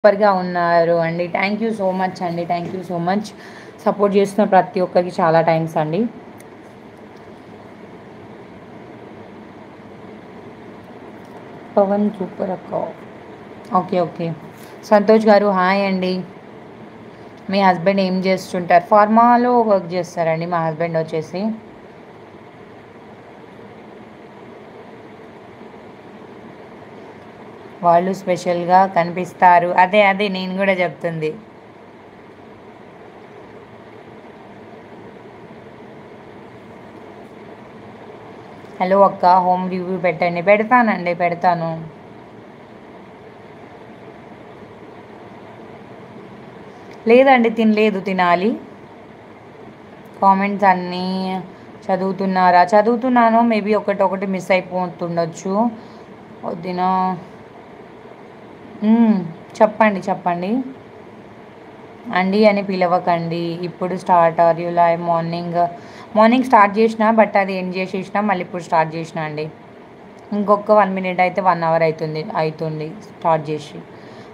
సూపర్గా ఉన్నారు అండి. థ్యాంక్ యూ సో మచ్ అండి. Thank you so much. Support చేస్తున్న ప్రతి ఒక్కరికి చాలా థ్యాంక్స్ అండి. పవన్ సూపర్ అక్క. Okay okay. సంతోష్ గారు హాయ్ అండి. మీ హస్బెండ్ ఏం చేస్తుంటారు? ఫార్మాలో వర్క్ చేస్తారండి మా హస్బెండ్ వచ్చేసి. వాళ్ళు స్పెషల్గా కనిపిస్తారు. అదే అదే నేను కూడా చెప్తుంది. హలో అక్క, హోమ్ రివ్యూ పెట్టండి. పెడతానండి, పెడతాను. లేదండి, తినలేదు, తినాలి. కామెంట్స్ అన్నీ చదువుతున్నారా? చదువుతున్నాను. మేబీ ఒకటి మిస్ అయిపోతుండొచ్చు. వద్దిన చెప్పండి చెప్పండి. అండి అని పిలవకండి. ఇప్పుడు start are you live? Morning start చేసిన, బట్ అది ఎండ్ చేసేసిన, మళ్ళీ ఇప్పుడు స్టార్ట్ చేసిన అండి. ఇంకొక 1 మినిట్ అయితే 1 అవర్ అవుతుంది స్టార్ట్ చేసి.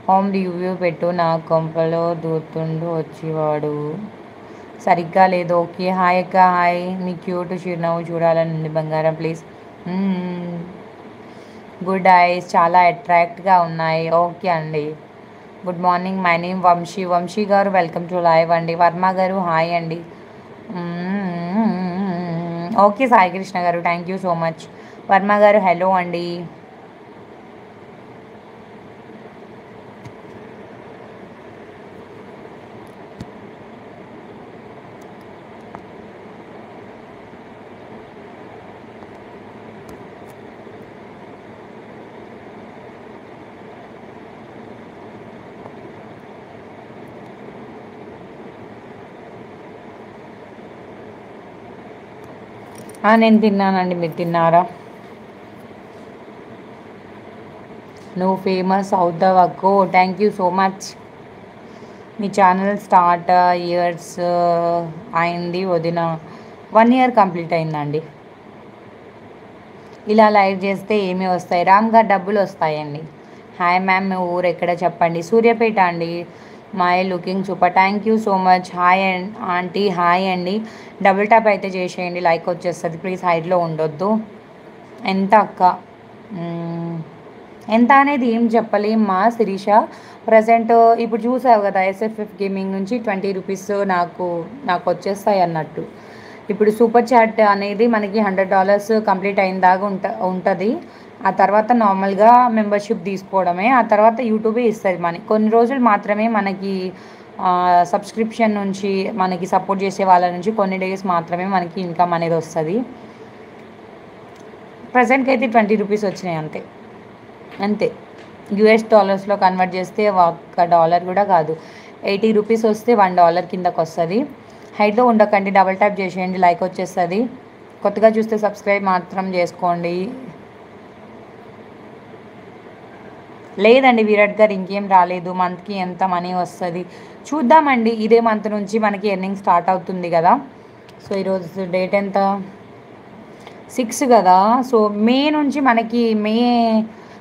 హోమ్ రివ్యూ పెట్టు, నా కొంపలో దూతుండు వచ్చేవాడు. సరిగ్గా లేదు. ఓకే హాయ్ అక్క, హాయ్. మీ క్యూట్ చిరునవ్వు చూడాలని ఉంది బంగారం, ప్లీజ్. గుడ్ ఐస్ చాలా అట్రాక్ట్గా ఉన్నాయి. ఓకే అండి. Good morning, my name Vamshi గారు, వెల్కమ్ టు లైవ్ అండి. వర్మ గారు హాయ్ అండి. ఓకే సాయి కృష్ణ గారు, thank you so much. Varma గారు హలో అండి. నేను తిన్నానండి, మీరు తిన్నారా? నువ్వు ఫేమస్ అవుతావు అక్కో, thank you so much. Me channel start years అయింది వదిన. 1 ఇయర్ కంప్లీట్ అయిందండి. ఇలా లైవ్ చేస్తే ఏమి వస్తాయి? రామ్ గారు డబ్బులు వస్తాయండి. హాయ్ మ్యామ్, మీ ఊరు ఎక్కడ చెప్పండి? సూర్యాపేట అండి. My looking super, thank you so much. Hi aunty, hi అండి. డబుల్ ట్యాప్ అయితే చేసేయండి, లైక్ వచ్చేస్తుంది. ప్లీజ్ హైడ్లో ఉండొద్దు. ఎంత అక్క? ఎంత అనేది ఏం చెప్పలేమ్మా శిరీష. ప్రజెంట్ ఇప్పుడు చూసావు కదా, SFF గేమింగ్ నుంచి 20 రూపీస్ నాకు వచ్చేస్తాయి అన్నట్టు. ఇప్పుడు సూపర్ చాట్ అనేది మనకి $100 కంప్లీట్ అయిన దాకా ఉంటుంది. ఆ తర్వాత నార్మల్గా మెంబర్షిప్ తీసుకోవడమే. ఆ తర్వాత యూట్యూబే ఇస్తుంది మనీ. కొన్ని రోజులు మాత్రమే మనకి సబ్స్క్రిప్షన్ నుంచి, మనకి సపోర్ట్ చేసే వాళ్ళ నుంచి కొన్ని డేస్ మాత్రమే మనకి ఇన్కమ్ అనేది వస్తుంది. ప్రజెంట్కి అయితే 20 రూపీస్ వచ్చినాయి అంతే. US డాలర్స్లో కన్వర్ట్ చేస్తే $1 కూడా కాదు, 80 రూపీస్ వస్తే $1 కిందకు వస్తుంది. హైట్లో ఉండకండి, డబల్ ట్యాప్ చేసేయండి, లైక్ వచ్చేస్తుంది. కొత్తగా చూస్తే సబ్స్క్రైబ్ మాత్రం చేసుకోండి. లేదండి విరాట్ గారు, ఇంకేం రాలేదు. మంత్కి ఎంత మనీ వస్తుంది చూద్దామండి. ఇదే మంత్ నుంచి మనకి ఎర్నింగ్ స్టార్ట్ అవుతుంది కదా. సో ఈరోజు డేట్ ఎంత? 6 కదా. సో మే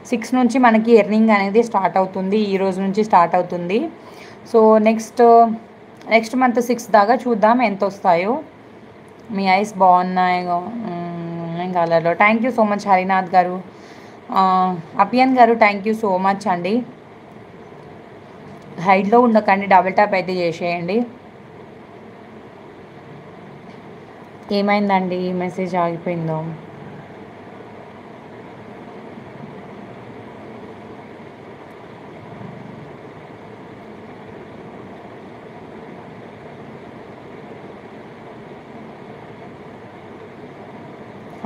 6 నుంచి మనకి ఎర్నింగ్ అనేది స్టార్ట్ అవుతుంది. ఈ రోజు నుంచి స్టార్ట్ అవుతుంది. సో నెక్స్ట్ మంత్ 6 దాకా చూద్దాం ఎంత వస్తాయో. మీ ఐస్ బాగున్నాయి కలర్లో. Thank you so much Harinath గారు. అపియన్ గారు థ్యాంక్ యూ సో మచ్ అండి. హైట్లో ఉండకండి, డబుల్ ట్యాప్ అయితే చేసేయండి. ఏమైందండి, మెసేజ్ ఆగిపోయిందో?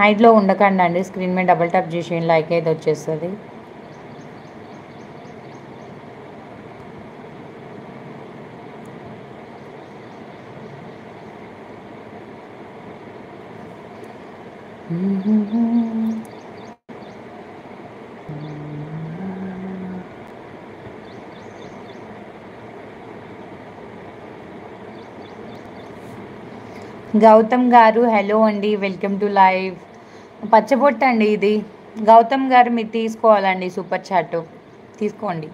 హైట్లో ఉండకండి అండి, స్క్రీన్ మీద డబుల్ ట్యాప్ చేసేయండి, లైక్ అయితే వచ్చేస్తుంది. గౌతమ్ గారు హలో అండి, వెల్కమ్ టు లైవ్. పచ్చబొట్టు అండి ఇది. గౌతమ్ గారు మీరు తీసుకోవాలండి సూపర్ చాట్, తీసుకోండి.